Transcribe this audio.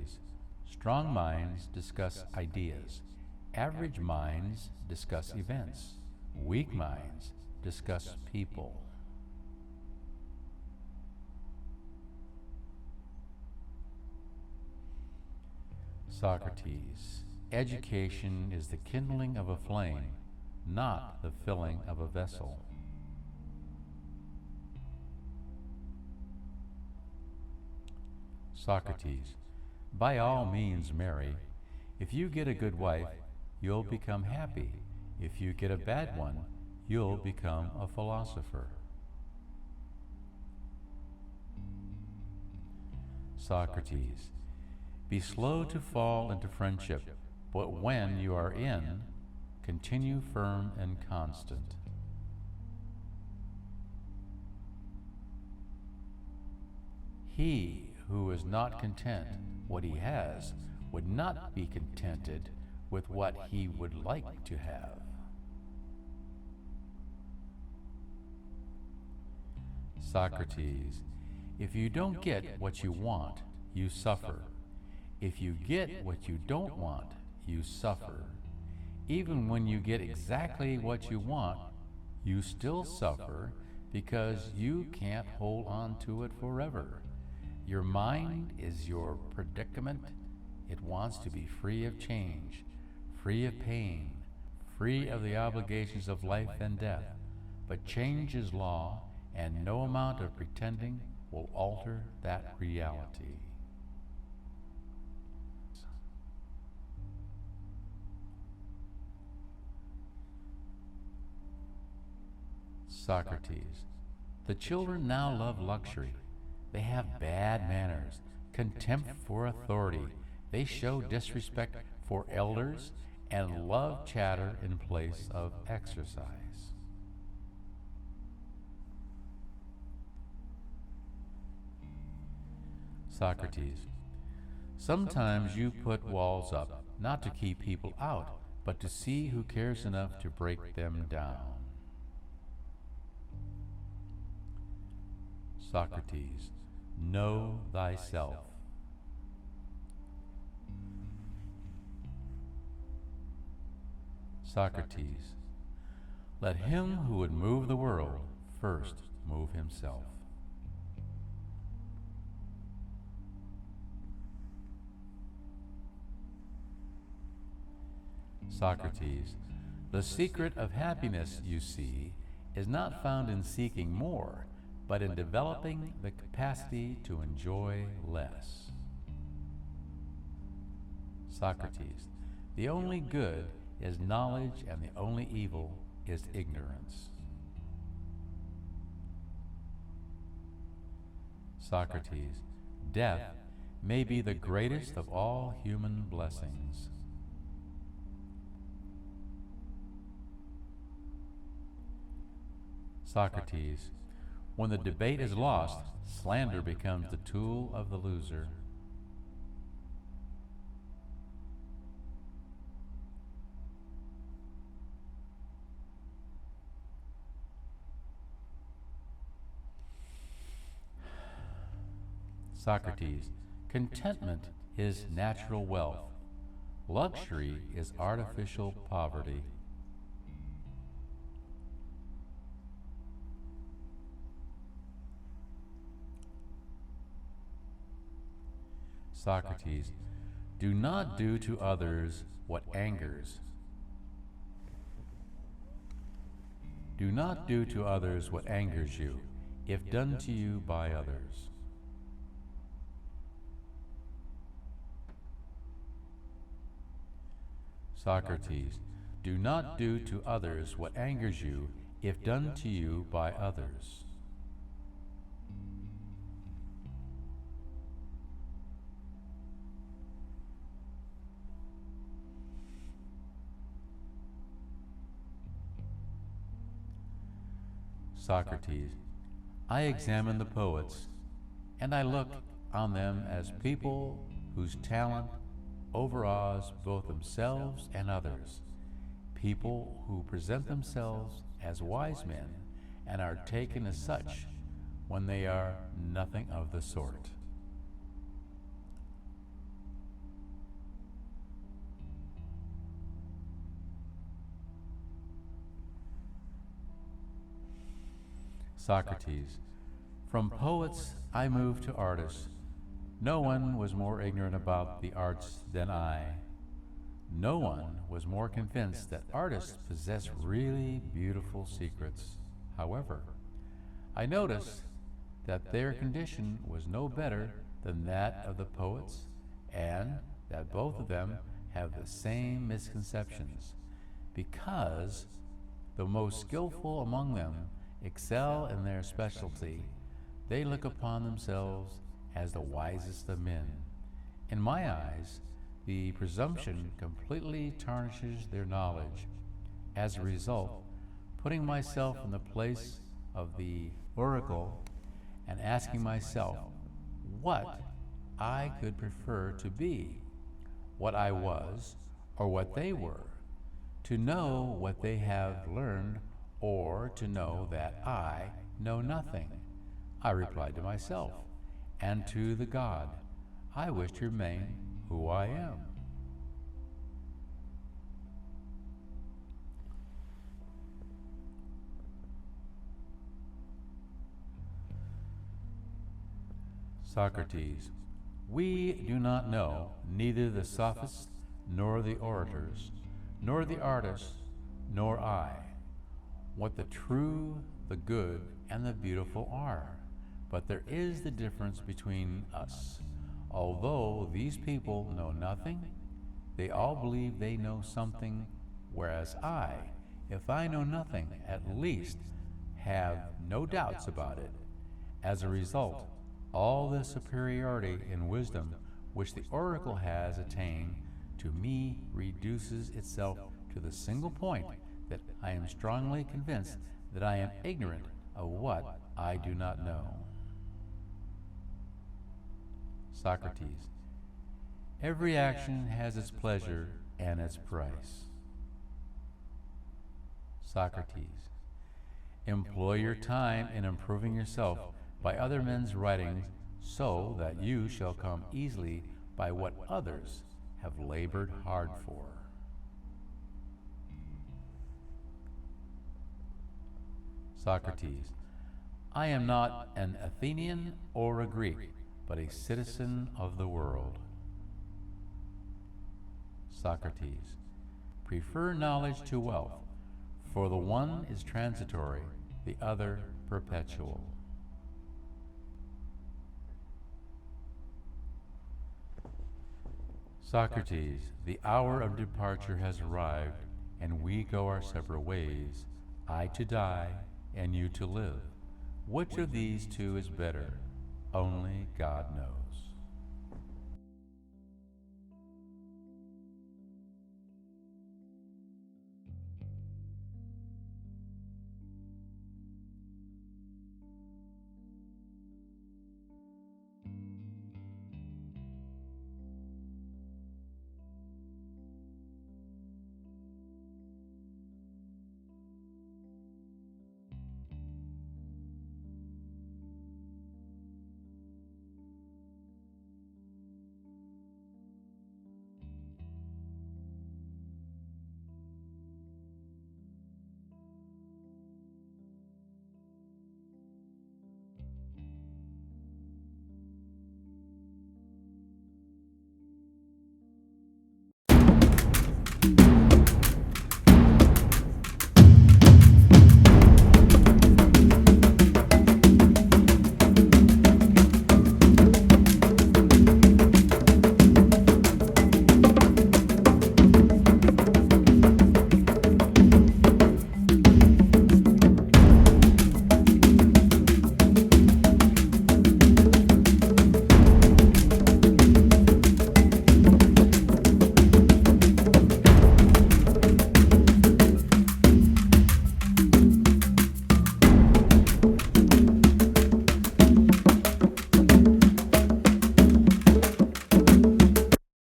Socrates. Strong minds discuss ideas. Average minds discuss events. Weak minds discuss people. Socrates. Education is the kindling of a flame, not the filling of a vessel. Socrates. By all means marry. If you get a good wife, you'll become happy. If you get a bad one, you'll become a philosopher. Socrates. Be slow to fall into friendship, but when you are in, continue firm and constant. He who is not content what he has would not be contented with what he would like to have. Socrates. If you don't get what you want, you suffer. If you get what you don't want, you suffer. Even when you get exactly what you want, you still suffer because you can't hold on to it forever. Your mind is your predicament. It wants to be free of change, free of pain, free of the obligations of life and death. But change is law, and no amount of pretending will alter that reality. Socrates. The children now love luxury. They have bad manners, contempt for authority. They show disrespect for elders and love chatter in place of exercise. Socrates. Sometimes you put walls up, not to keep people out, but to see who cares enough to break them down. Socrates. Know thyself. Socrates. Let him who would move the world first move himself. Socrates. The secret of happiness, you see, is not found in seeking more, but in developing the capacity to enjoy less. Socrates. The only good is knowledge, and the only evil is ignorance. Socrates. Death may be the greatest of all human blessings. Socrates. When the debate is lost, slander becomes the tool of the loser. Socrates. Contentment is natural wealth. Luxury is artificial poverty. Socrates. Do not do to others what angers. Do not do to others what angers you, if done to you by others. Socrates. Do not do to others what angers you, if done to you by others. Socrates. I examine the poets, and I look on them as people whose talent overawes both themselves and others, people who present themselves as wise men and are taken as such when they are nothing of the sort. Socrates. From poets I moved to artists. No one was more ignorant about the arts than I. No one was more convinced that artists possess really beautiful secrets. However, I noticed that their condition was no better than that of the poets, and that both of them have the same misconceptions, because the most skillful among them excel in their specialty. They look upon themselves as the wisest of men. In my eyes, the presumption completely tarnishes their knowledge. As a result, putting myself in the place of the oracle and asking myself what I could prefer to be, what I was or what they were, to know what they have learned or to know that I know nothing, I replied to myself and to the God, I wish to remain who I am. Socrates. We do not know, neither the sophists, nor the orators, nor the artists, nor I, what the true, the good, and the beautiful are. But there is the difference between us. Although these people know nothing, they all believe they know something, whereas I, if I know nothing, at least have no doubts about it. As a result, all the superiority in wisdom which the oracle has attained to me reduces itself to the single point that I am strongly convinced that I am ignorant of what I do not know. Socrates. Every action has its pleasure and its price. Socrates. Employ your time in improving yourself by other men's writings, so that you shall come easily by what others have labored hard for. Socrates. I am not an Athenian or a Greek, but a citizen of the world. Socrates. Prefer knowledge to wealth, for the one is transitory, the other perpetual. Socrates. The hour of departure has arrived, and we go our separate ways, I to die, and you to live. Which of these two is better? Only God knows.